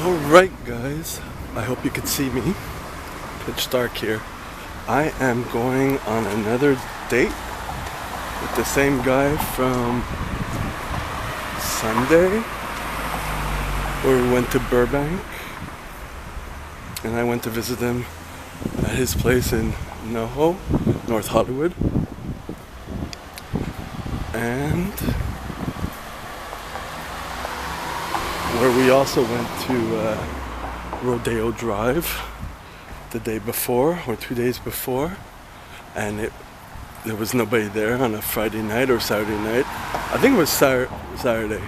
Alright guys, I hope you can see me. Pitch dark here. I am going on another date with the same guy from Sunday, where we went to Burbank, and I went to visit him at his place in NoHo, North Hollywood. And where we also went to Rodeo Drive the day before, or 2 days before, and there was nobody there on a Friday night or Saturday night. I think it was Saturday.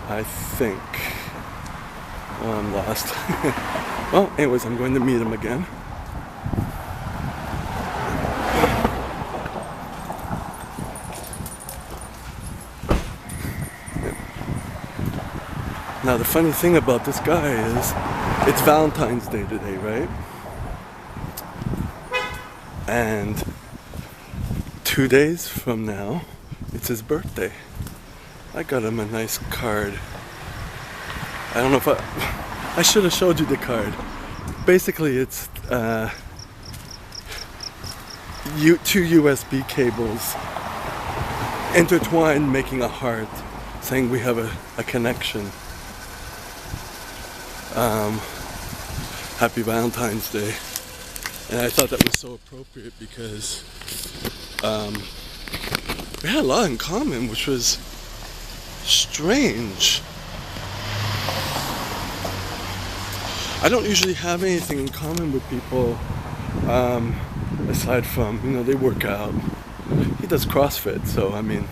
I think. Oh, I'm lost. Well, anyways, I'm going to meet him again. Now the funny thing about this guy is, it's Valentine's Day today, right? And 2 days from now, it's his birthday. I got him a nice card. I don't know if I should have showed you the card. Basically, it's two USB cables intertwined, making a heart, saying we have a connection. Happy Valentine's Day. And I thought that was so appropriate because we had a lot in common, which was strange. I don't usually have anything in common with people aside from, they work out. He does CrossFit, so I mean,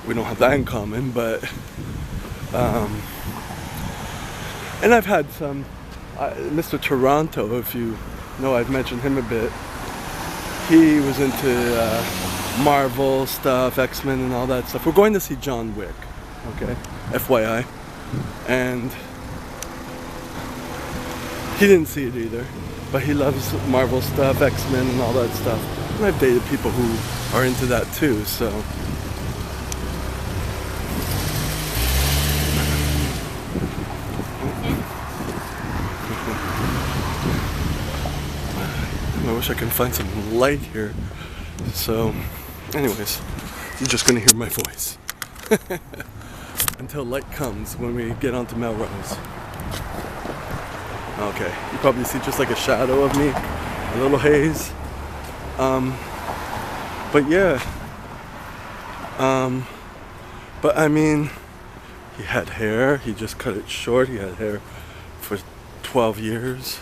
we don't have that in common, but and I've had some, Mr. Toronto, if you know, I've mentioned him a bit. He was into Marvel stuff, X-Men and all that stuff. We're going to see John Wick, okay? FYI. And he didn't see it either, but he loves Marvel stuff, X-Men and all that stuff. And I've dated people who are into that too, so. I wish I can find some light here. So, anyways, you're just gonna hear my voice until light comes when we get onto Melrose. Okay, you probably see just like a shadow of me, a little haze. But yeah. But I mean, he had hair. He just cut it short. He had hair for 12 years.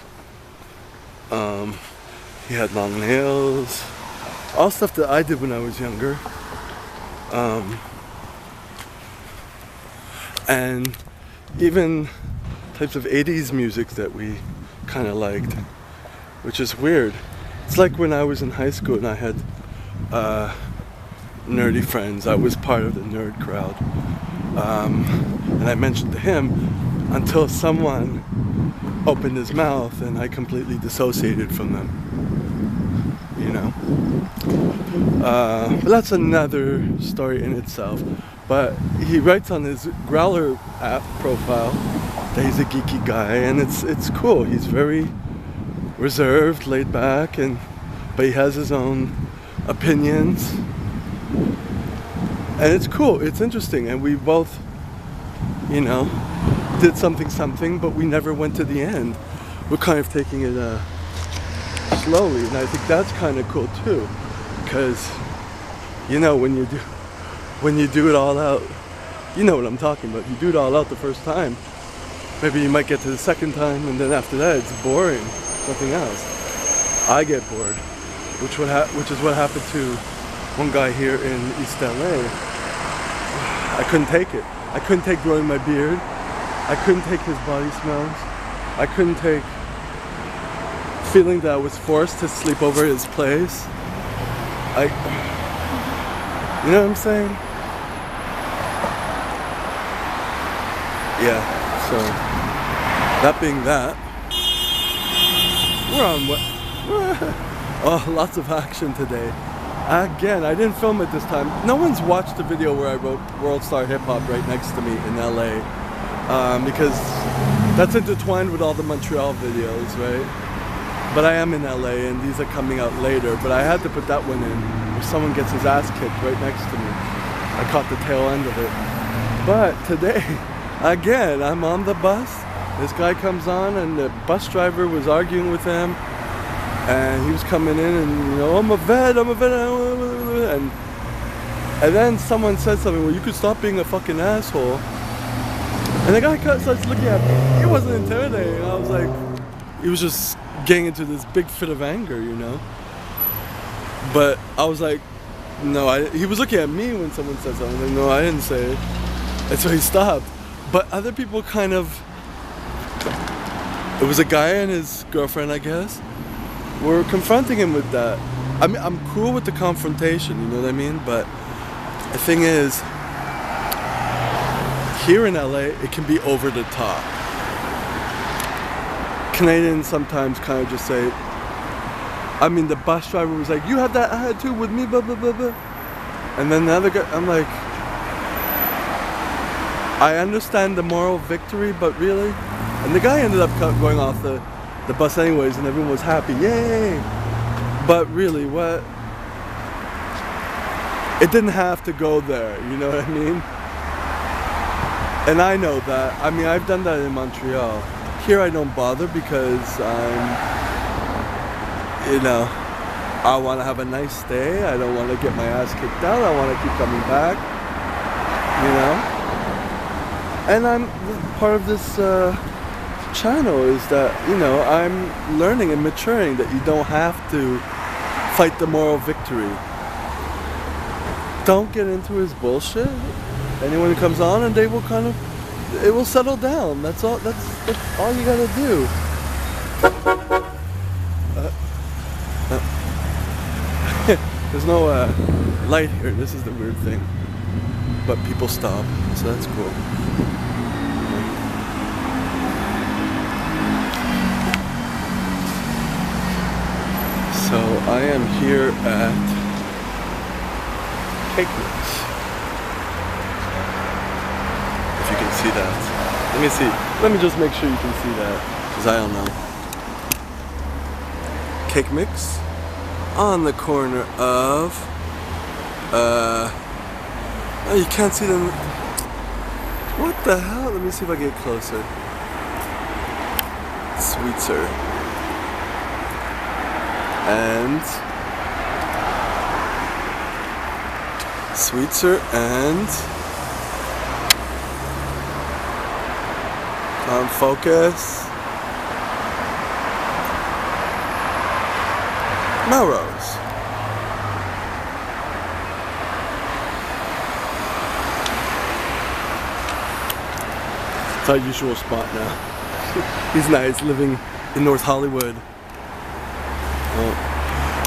He had long nails, all stuff that I did when I was younger. And even types of 80s music that we kind of liked, which is weird. It's like when I was in high school and I had nerdy friends. I was part of the nerd crowd. And I mentioned to him until someone opened his mouth and I completely dissociated from them. But that's another story in itself. But he writes on his Growler app profile that he's a geeky guy, and it's cool. He's very reserved, laid back, but he has his own opinions. And it's cool, it's interesting, and we both, did something, but we never went to the end. We're kind of taking it slowly, and I think that's kind of cool too, because when you do it all out, you know what I'm talking about. You do it all out the first time, maybe you might get to the second time, and then after that it's boring, nothing else. I get bored, which is what happened to one guy here in East LA. I couldn't take it. I couldn't take growing my beard. I couldn't take his body smells. I couldn't take feeling that I was forced to sleep over at his place. You know what I'm saying? Yeah, so that being that, we're on what? Oh, lots of action today. Again, I didn't film it this time. No one's watched the video where I wrote World Star Hip Hop right next to me in LA. because that's intertwined with all the Montreal videos, right? But I am in LA and these are coming out later, but I had to put that one in where someone gets his ass kicked right next to me. I caught the tail end of it. But today, again, I'm on the bus. This guy comes on and the bus driver was arguing with him and he was coming in and, you know, I'm a vet, and then someone said something, well, you could stop being a fucking asshole. And the guy starts looking at me. He wasn't intimidating. I was like, he was just getting into this big fit of anger, you know. But I was like, no, he was looking at me when someone said something. Like, no, I didn't say it. And so he stopped. But other people kind of, it was a guy and his girlfriend, I guess, were confronting him with that. I mean, I'm cool with the confrontation, you know what I mean? But the thing is, here in LA, it can be over the top. Canadians sometimes kind of just say, I mean, the bus driver was like, you had that attitude with me, blah, blah, blah, blah. And then the other guy, I'm like, I understand the moral victory, but really? And the guy ended up going off the bus anyways, and everyone was happy, yay! But really, what? It didn't have to go there, you know what I mean? And I know that. I mean, I've done that in Montreal. Here I don't bother because I'm, you know, I want to have a nice day. I don't want to get my ass kicked out. I want to keep coming back, you know? And I'm part of this channel is that, you know, I'm learning and maturing that you don't have to fight the moral victory. Don't get into his bullshit. Anyone who comes on and they will kind of, it will settle down. That's all you gotta do. There's no light here. This is the weird thing. But people stop, so that's cool. So I am here at Cake Mix. If you can see that. Let me see. Let me just make sure you can see that, because I don't know. Cake Mix on the corner of oh, you can't see them. What the hell? Let me see if I get closer. Sweetser and on focus. Melrose. It's our usual spot now. He's nice, living in North Hollywood.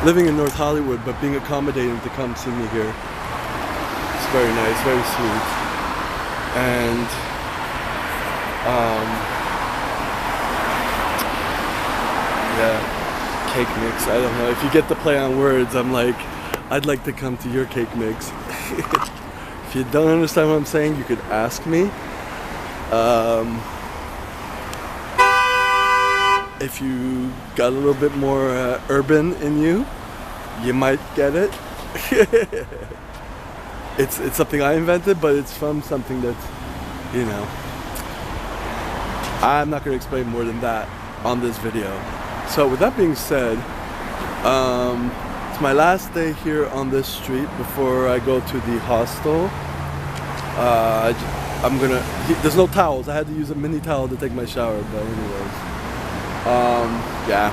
Living in North Hollywood, but being accommodating to come see me here. It's very nice, very sweet. And yeah. Cake Mix. I don't know. If you get the play on words, I'm like, I'd like to come to your Cake Mix. If you don't understand what I'm saying, you could ask me. If you got a little bit more urban in you, you might get it. It's something I invented, but it's from something that's, you know, I'm not going to explain more than that on this video. So with that being said, it's my last day here on this street before I go to the hostel. There's no towels. I had to use a mini towel to take my shower, but anyways. Yeah.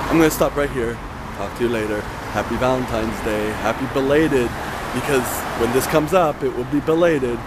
I'm gonna stop right here. Talk to you later. Happy Valentine's Day. Happy belated, because when this comes up, it will be belated.